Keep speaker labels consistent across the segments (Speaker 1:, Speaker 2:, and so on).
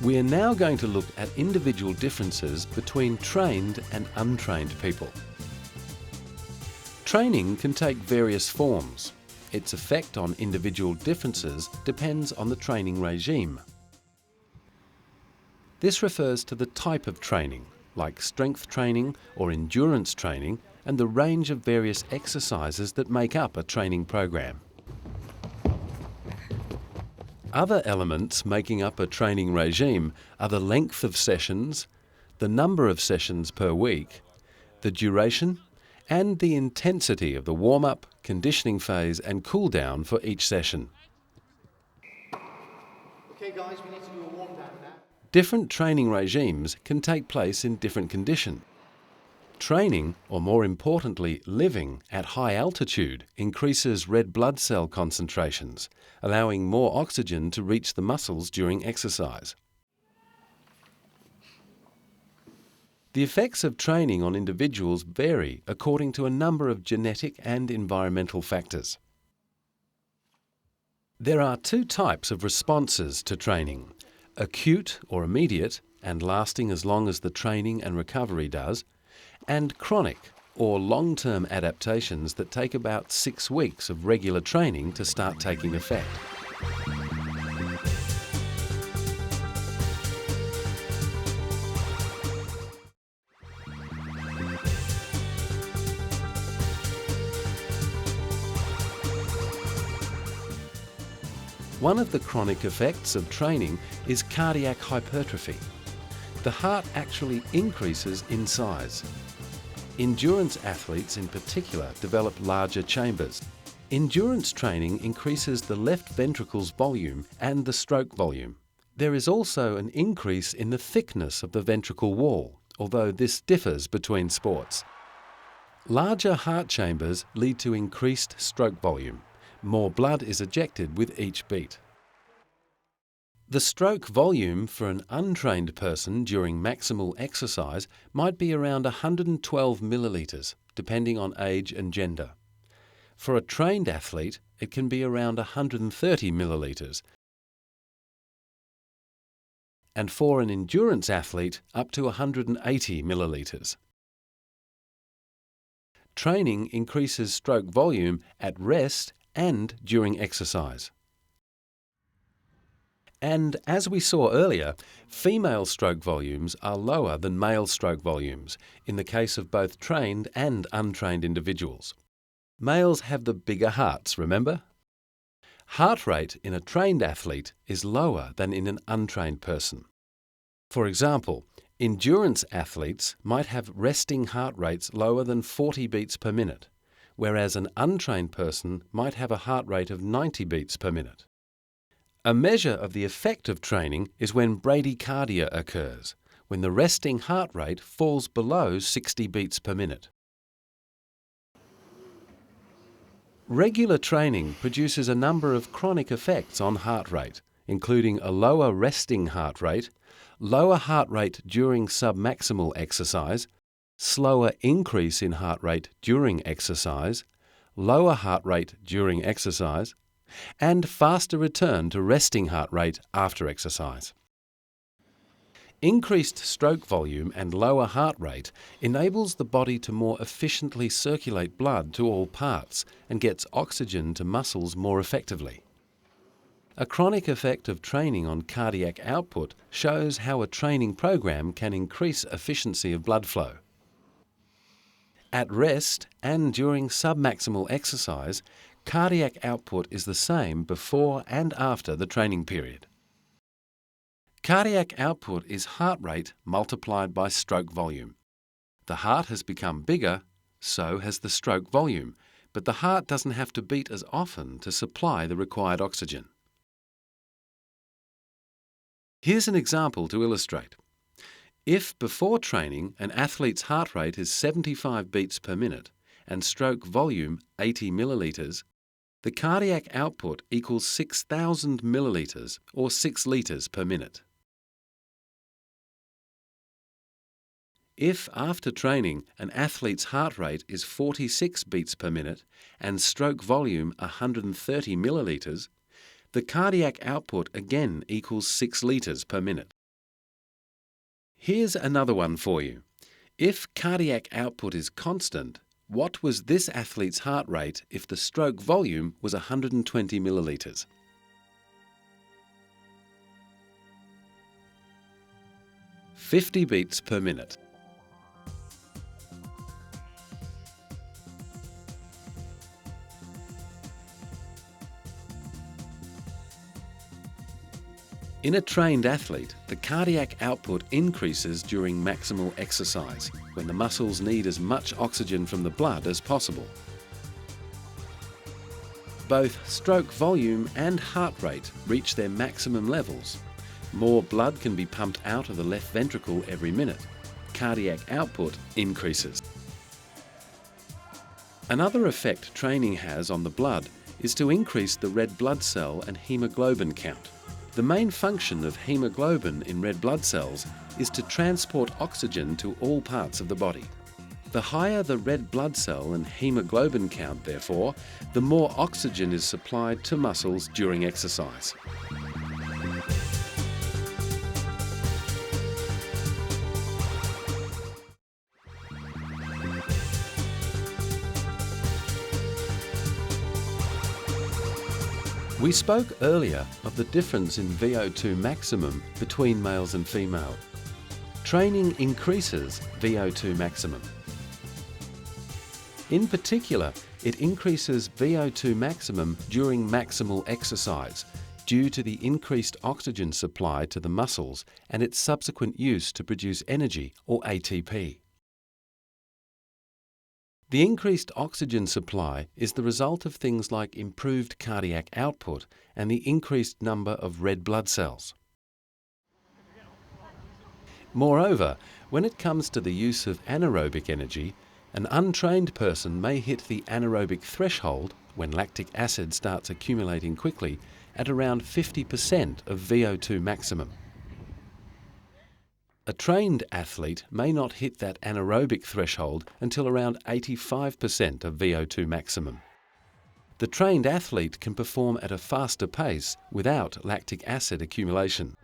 Speaker 1: We are now going to look at individual differences between trained and untrained people. Training can take various forms. Its effect on individual differences depends on the training regime. This refers to the type of training, like strength training or endurance training, and the range of various exercises that make up a training program. Other elements making up a training regime are the length of sessions, the number of sessions per week, the duration, and the intensity of the warm-up, conditioning phase and cool-down for each session.
Speaker 2: Okay guys, we need to do a warm down now.
Speaker 1: Different training regimes can take place in different conditions. Training, or more importantly, living at high altitude increases red blood cell concentrations, allowing more oxygen to reach the muscles during exercise. The effects of training on individuals vary according to a number of genetic and environmental factors. There are two types of responses to training: acute or immediate, and lasting as long as the training and recovery does, and chronic or long-term adaptations that take about 6 weeks of regular training to start taking effect. One of the chronic effects of training is cardiac hypertrophy. The heart actually increases in size. Endurance athletes in particular develop larger chambers. Endurance training increases the left ventricle's volume and the stroke volume. There is also an increase in the thickness of the ventricle wall, although this differs between sports. Larger heart chambers lead to increased stroke volume. More blood is ejected with each beat. The stroke volume for an untrained person during maximal exercise might be around 112 millilitres, depending on age and gender. For a trained athlete, it can be around 130 millilitres, and for an endurance athlete, up to 180 millilitres. Training increases stroke volume at rest and during exercise. And as we saw earlier, female stroke volumes are lower than male stroke volumes in the case of both trained and untrained individuals. Males have the bigger hearts, remember? Heart rate in a trained athlete is lower than in an untrained person. For example, endurance athletes might have resting heart rates lower than 40 beats per minute, whereas an untrained person might have a heart rate of 90 beats per minute. A measure of the effect of training is when bradycardia occurs, when the resting heart rate falls below 60 beats per minute. Regular training produces a number of chronic effects on heart rate, including a lower resting heart rate, lower heart rate during submaximal exercise, slower increase in heart rate during exercise, lower heart rate during exercise, and faster return to resting heart rate after exercise. Increased stroke volume and lower heart rate enables the body to more efficiently circulate blood to all parts and gets oxygen to muscles more effectively. A chronic effect of training on cardiac output shows how a training program can increase efficiency of blood flow. At rest and during submaximal exercise, cardiac output is the same before and after the training period. Cardiac output is heart rate multiplied by stroke volume. The heart has become bigger, so has the stroke volume, but the heart doesn't have to beat as often to supply the required oxygen. Here's an example to illustrate. If before training an athlete's heart rate is 75 beats per minute and stroke volume 80 millilitres, the cardiac output equals 6,000 millilitres or 6 litres per minute. If after training an athlete's heart rate is 46 beats per minute and stroke volume 130 millilitres, the cardiac output again equals 6 litres per minute. Here's another one for you. If cardiac output is constant, what was this athlete's heart rate if the stroke volume was 120 millilitres? "50 beats per minute." In a trained athlete, the cardiac output increases during maximal exercise, when the muscles need as much oxygen from the blood as possible. Both stroke volume and heart rate reach their maximum levels. More blood can be pumped out of the left ventricle every minute. Cardiac output increases. Another effect training has on the blood is to increase the red blood cell and hemoglobin count. The main function of hemoglobin in red blood cells is to transport oxygen to all parts of the body. The higher the red blood cell and hemoglobin count, therefore, the more oxygen is supplied to muscles during exercise. We spoke earlier of the difference in VO2 maximum between males and female. Training increases VO2 maximum. In particular, it increases VO2 maximum during maximal exercise due to the increased oxygen supply to the muscles and its subsequent use to produce energy, or ATP. The increased oxygen supply is the result of things like improved cardiac output and the increased number of red blood cells. Moreover, when it comes to the use of anaerobic energy, an untrained person may hit the anaerobic threshold, when lactic acid starts accumulating quickly, at around 50% of VO2 maximum. A trained athlete may not hit that anaerobic threshold until around 85% of VO2 maximum. The trained athlete can perform at a faster pace without lactic acid accumulation.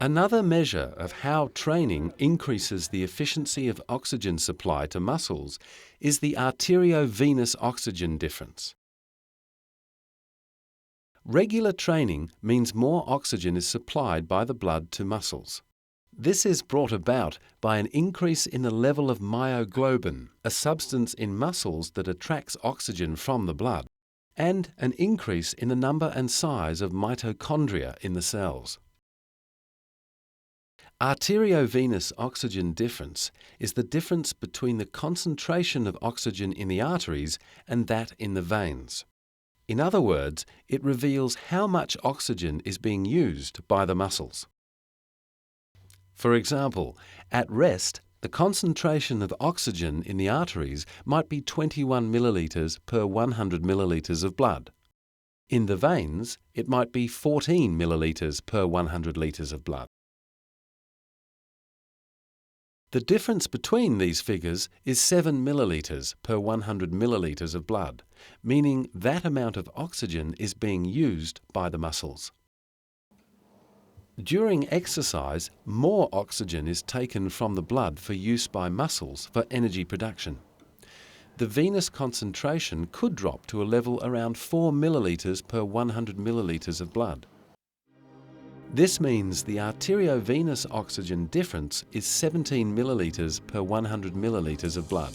Speaker 1: Another measure of how training increases the efficiency of oxygen supply to muscles is the arteriovenous oxygen difference. Regular training means more oxygen is supplied by the blood to muscles. This is brought about by an increase in the level of myoglobin, a substance in muscles that attracts oxygen from the blood, and an increase in the number and size of mitochondria in the cells. Arteriovenous oxygen difference is the difference between the concentration of oxygen in the arteries and that in the veins. In other words, it reveals how much oxygen is being used by the muscles. For example, at rest, the concentration of oxygen in the arteries might be 21 millilitres per 100 millilitres of blood. In the veins, it might be 14 millilitres per 100 litres of blood. The difference between these figures is 7 millilitres per 100 millilitres of blood, meaning that amount of oxygen is being used by the muscles. During exercise, more oxygen is taken from the blood for use by muscles for energy production. The venous concentration could drop to a level around 4 millilitres per 100 millilitres of blood. This means the arteriovenous oxygen difference is 17 millilitres per 100 millilitres of blood.